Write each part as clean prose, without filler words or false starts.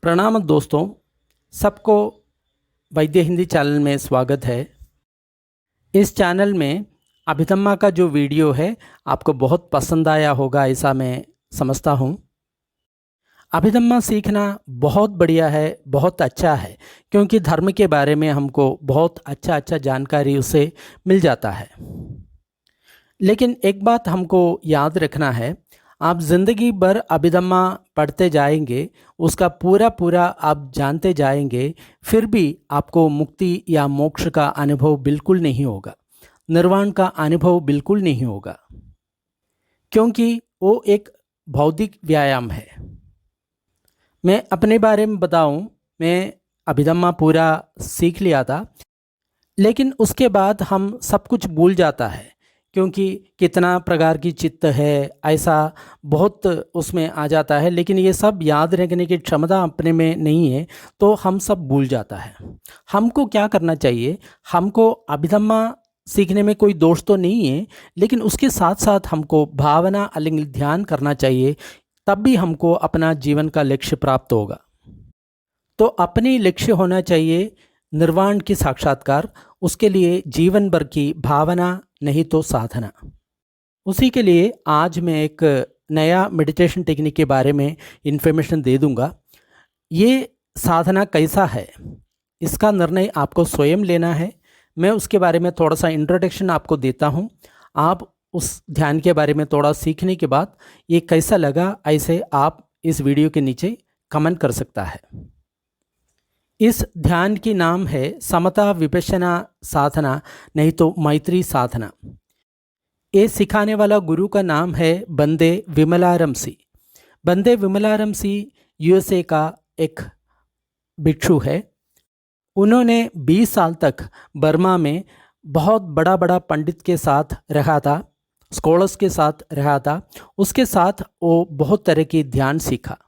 प्रणाम दोस्तों, सबको वैद्य हिंदी चैनल में स्वागत है। इस चैनल में अभिधम्मा का जो वीडियो है आपको बहुत पसंद आया होगा, ऐसा मैं समझता हूँ। अभिधम्मा सीखना बहुत बढ़िया है, बहुत अच्छा है, क्योंकि धर्म के बारे में हमको बहुत अच्छा जानकारी उससे मिल जाता है। लेकिन एक बात हमको याद रखना है, आप ज़िंदगी भर अभिधम्मा पढ़ते जाएंगे, उसका पूरा आप जानते जाएंगे, फिर भी आपको मुक्ति या मोक्ष का अनुभव बिल्कुल नहीं होगा, निर्वाण का अनुभव बिल्कुल नहीं होगा, क्योंकि वो एक बौद्धिक व्यायाम है। मैं अपने बारे में बताऊं, मैं अभिधम्मा पूरा सीख लिया था, लेकिन उसके बाद हम सब कुछ भूल जाता है, क्योंकि कितना प्रकार की चित्त है, ऐसा बहुत उसमें आ जाता है। लेकिन ये सब याद रखने की क्षमता अपने में नहीं है, तो हम सब भूल जाता है। हमको क्या करना चाहिए, हमको अभिधम्मा सीखने में कोई दोष तो नहीं है, लेकिन उसके साथ साथ हमको भावना അല്ലെങ്കിൽ ध्यान करना चाहिए, तब भी हमको अपना जीवन का लक्ष्य प्राप्त होगा। तो अपनी लक्ष्य होना चाहिए निर्वाण की साक्षात्कार, उसके लिए जीवन भर की भावना नहीं तो साधना। उसी के लिए आज मैं एक नया मेडिटेशन टेक्निक के बारे में इन्फॉर्मेशन दे दूंगा। ये साधना कैसा है, इसका निर्णय आपको स्वयं लेना है। मैं उसके बारे में थोड़ा सा इंट्रोडक्शन आपको देता हूँ। आप उस ध्यान के बारे में थोड़ा सीखने के बाद ये कैसा लगा, ऐसे आप इस वीडियो के नीचे कमेंट कर सकता है। इस ध्यान की नाम है समता विपश्यना साधना, नहीं तो मैत्री साधना। ये सिखाने वाला गुरु का नाम है बंदे विमलारम सी। बंदे विमलारम सी यूएसए का एक भिक्षु है। उन्होंने 20 साल तक बर्मा में बहुत बड़ा पंडित के साथ रहा था, स्कॉलर्स के साथ रहा था। उसके साथ वो बहुत तरह की ध्यान सीखा।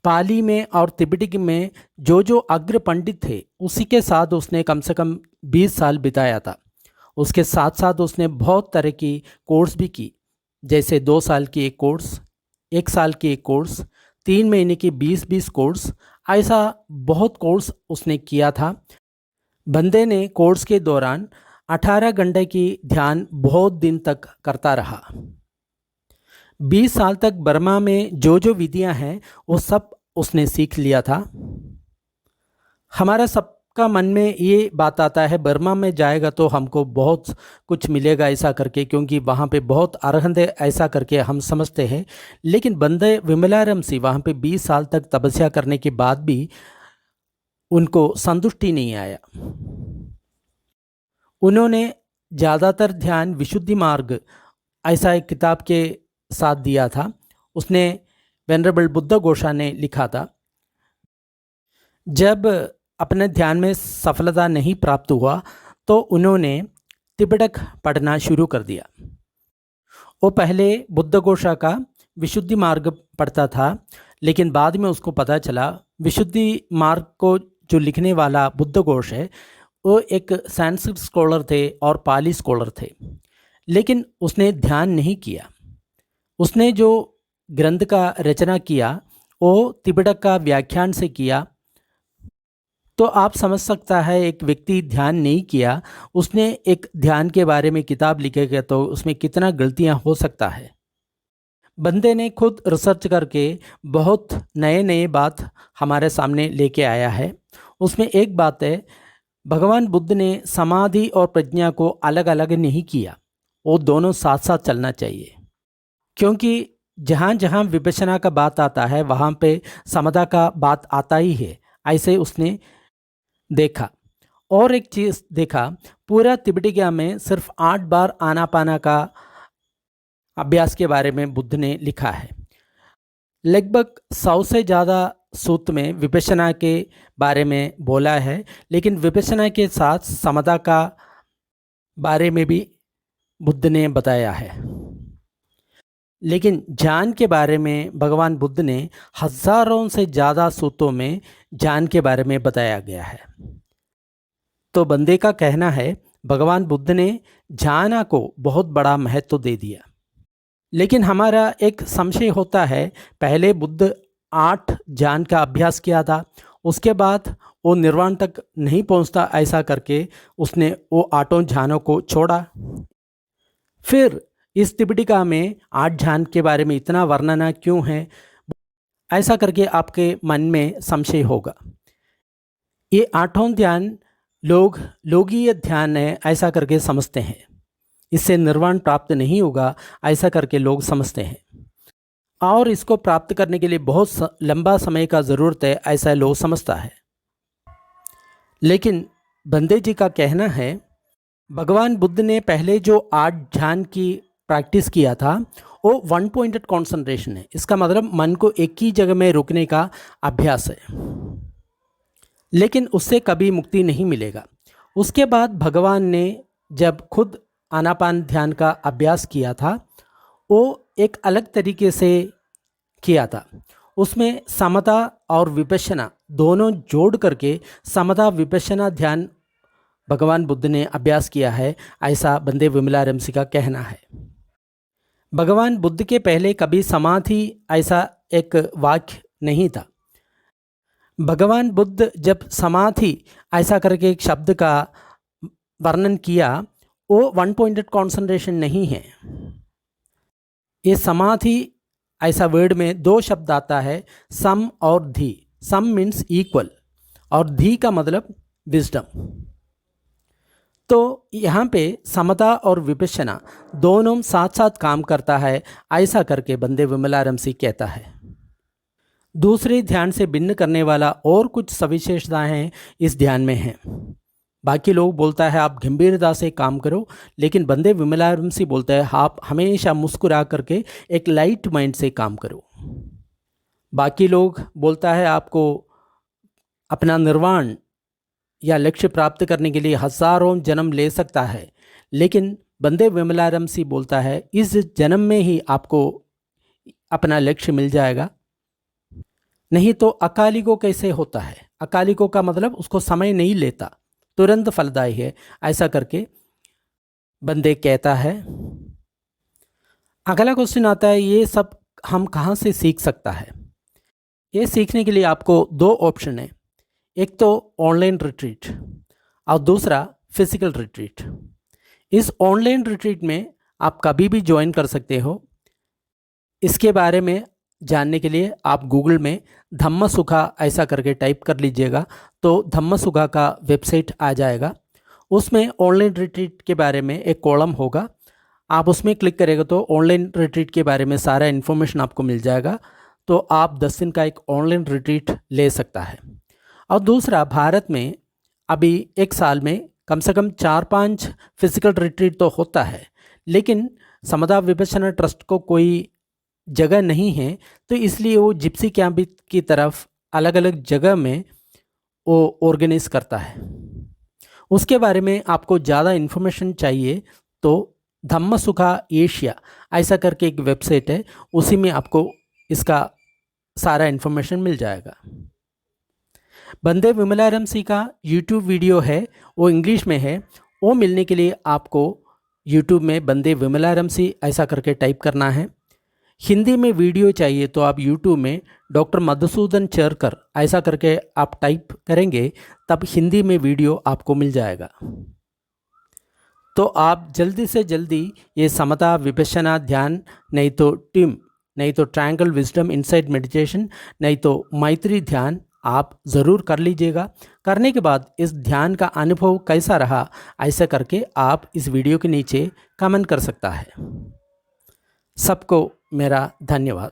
पाली में और तिब्बती में जो अग्र पंडित थे, उसी के साथ उसने कम से कम 20 साल बिताया था। उसके साथ साथ उसने बहुत तरह की कोर्स भी की, जैसे 2 साल की एक कोर्स, 1 साल की एक कोर्स, 3 महीने की 20 कोर्स, ऐसा बहुत कोर्स उसने किया था। बंदे ने कोर्स के दौरान 18 घंटे की ध्यान बहुत दिन तक करता रहा। 20 साल तक बर्मा में जो विधियां हैं वो सब उसने सीख लिया था। हमारा सबका मन में ये बात आता है, बर्मा में जाएगा तो हमको बहुत कुछ मिलेगा ऐसा करके, क्योंकि वहाँ पे बहुत अरहंत है ऐसा करके हम समझते हैं। लेकिन बंदे विमलारम सी वहाँ पे 20 साल तक तपस्या करने के बाद भी उनको संतुष्टि नहीं आया। उन्होंने ज़्यादातर ध्यान विशुद्धि मार्ग ऐसा एक किताब के साथ दिया था, उसने वेनरेबल बुद्धघोषा ने लिखा था। जब अपने ध्यान में सफलता नहीं प्राप्त हुआ तो उन्होंने तिबड़क पढ़ना शुरू कर दिया। वो पहले बुद्धघोषा का विशुद्धि मार्ग पढ़ता था, लेकिन बाद में उसको पता चला विशुद्धि मार्ग को जो लिखने वाला बुद्धघोष है वो एक संस्कृत स्कॉलर थे और पाली स्कॉलर थे। लेकिन उसने ध्यान नहीं किया। उसने जो ग्रंथ का रचना किया वो तिबड़क का व्याख्यान से किया। तो आप समझ सकता है, एक व्यक्ति ध्यान नहीं किया, उसने एक ध्यान के बारे में किताब लिखेगा तो उसमें कितना गलतियां हो सकता है। बंदे ने खुद रिसर्च करके बहुत नए बात हमारे सामने लेके आया है। उसमें एक बात है, भगवान बुद्ध ने समाधि और प्रज्ञा को अलग अलग नहीं किया, वो दोनों साथ साथ चलना चाहिए। क्योंकि जहाँ जहाँ विपश्यना का बात आता है वहाँ पे समता का बात आता ही है, ऐसे उसने देखा। और एक चीज़ देखा, पूरा तिब्बतिया में सिर्फ 8 बार आनापाना का अभ्यास के बारे में बुद्ध ने लिखा है। लगभग 100 से ज़्यादा सूत्र में विपश्यना के बारे में बोला है, लेकिन विपश्यना के साथ समता का बारे में भी बुद्ध ने बताया है। लेकिन ज्ञान के बारे में भगवान बुद्ध ने हजारों से ज़्यादा सूत्रों में ज्ञान के बारे में बताया गया है। तो बंदे का कहना है भगवान बुद्ध ने ज्ञान को बहुत बड़ा महत्व दे दिया। लेकिन हमारा एक संशय होता है, पहले बुद्ध 8 ध्यान का अभ्यास किया था। उसके बाद वो निर्वाण तक नहीं पहुंचता, ऐसा करके उसने वो 8 ध्यानों को छोड़ा। फिर इस त्रिपिटिका में 8 ध्यान के बारे में इतना वर्णना क्यों है, ऐसा करके आपके मन में संशय होगा। ये 8 ध्यान लोकीय ध्यान है ऐसा करके समझते हैं, इससे निर्वाण प्राप्त नहीं होगा ऐसा करके लोग समझते हैं, और इसको प्राप्त करने के लिए बहुत लंबा समय का ज़रूरत है ऐसा लोग समझता है। लेकिन बंदे जी का कहना है भगवान बुद्ध ने पहले जो 8 ध्यान की प्रैक्टिस किया था वो 1 पॉइंटेड कॉन्सेंट्रेशन है। इसका मतलब मन को एक ही जगह में रुकने का अभ्यास है, लेकिन उससे कभी मुक्ति नहीं मिलेगा। उसके बाद भगवान ने जब खुद आनापान ध्यान का अभ्यास किया था वो एक अलग तरीके से किया था। उसमें समता और विपश्यना दोनों जोड़ करके समता विपश्यना ध्यान भगवान बुद्ध ने अभ्यास किया है, ऐसा बंदे विमलारमसी का कहना है। भगवान बुद्ध के पहले कभी समाधि ऐसा एक वाक्य नहीं था। भगवान बुद्ध जब समाधि ऐसा करके एक शब्द का वर्णन किया वो 1 पॉइंटेड कॉन्सेंट्रेशन नहीं है। ये समाधि ऐसा वर्ड में 2 शब्द आता है, सम और धी। सम मीन्स इक्वल और धी का मतलब विजडम। तो यहाँ पे समता और विपश्यना दोनों साथ साथ काम करता है ऐसा करके बंदे विमलारमसी कहता है। दूसरे ध्यान से भिन्न करने वाला और कुछ सविशेषताएं हैं इस ध्यान में हैं। बाकी लोग बोलता है आप गंभीरता से काम करो, लेकिन बंदे विमलारमसी बोलता है आप हमेशा मुस्कुरा करके एक लाइट माइंड से काम करो। बाकी लोग बोलता है आपको अपना निर्वाण या लक्ष्य प्राप्त करने के लिए हजारों जन्म ले सकता है, लेकिन बंदे विमलारमसी बोलता है इस जन्म में ही आपको अपना लक्ष्य मिल जाएगा। नहीं तो अकालिको कैसे होता है, अकालिको का मतलब उसको समय नहीं लेता, तुरंत फलदायी है ऐसा करके बंदे कहता है। अगला क्वेश्चन आता है ये सब हम कहाँ से सीख सकता है। ये सीखने के लिए आपको 2 ऑप्शन है, एक तो ऑनलाइन रिट्रीट और दूसरा फिजिकल रिट्रीट। इस ऑनलाइन रिट्रीट में आप कभी भी ज्वाइन कर सकते हो। इसके बारे में जानने के लिए आप गूगल में धम्मसुखा ऐसा करके टाइप कर लीजिएगा तो धम्मसुखा का वेबसाइट आ जाएगा। उसमें ऑनलाइन रिट्रीट के बारे में एक कॉलम होगा, आप उसमें क्लिक करेगा तो ऑनलाइन रिट्रीट के बारे में सारा इन्फॉर्मेशन आपको मिल जाएगा। तो आप 10 दिन का एक ऑनलाइन रिट्रीट ले सकता है। और दूसरा, भारत में अभी एक साल में कम से कम 4-5 फिजिकल रिट्रीट तो होता है, लेकिन समता विपश्यना ट्रस्ट को कोई जगह नहीं है, तो इसलिए वो जिप्सी कैंप की तरफ अलग अलग जगह में वो ऑर्गेनाइज करता है। उसके बारे में आपको ज़्यादा इन्फॉर्मेशन चाहिए तो धम्मसुखा एशिया ऐसा करके एक वेबसाइट है, उसी में आपको इसका सारा इन्फॉर्मेशन मिल जाएगा। बंदे विमलारमसी का यूट्यूब वीडियो है, वो इंग्लिश में है। वो मिलने के लिए आपको यूट्यूब में बंदे विमलारमसी ऐसा करके टाइप करना है। हिंदी में वीडियो चाहिए तो आप यूट्यूब में डॉक्टर मधुसूदन चरकर ऐसा करके आप टाइप करेंगे, तब हिंदी में वीडियो आपको मिल जाएगा। तो आप जल्दी से जल्दी ये समता विपश्यना ध्यान, नहीं तो टिम, नहीं तो ट्रायंगल विजडम इनसाइड मेडिटेशन, नहीं तो मैत्री ध्यान आप ज़रूर कर लीजिएगा। करने के बाद इस ध्यान का अनुभव कैसा रहा ऐसा करके आप इस वीडियो के नीचे कमेंट कर सकता है। सबको मेरा धन्यवाद।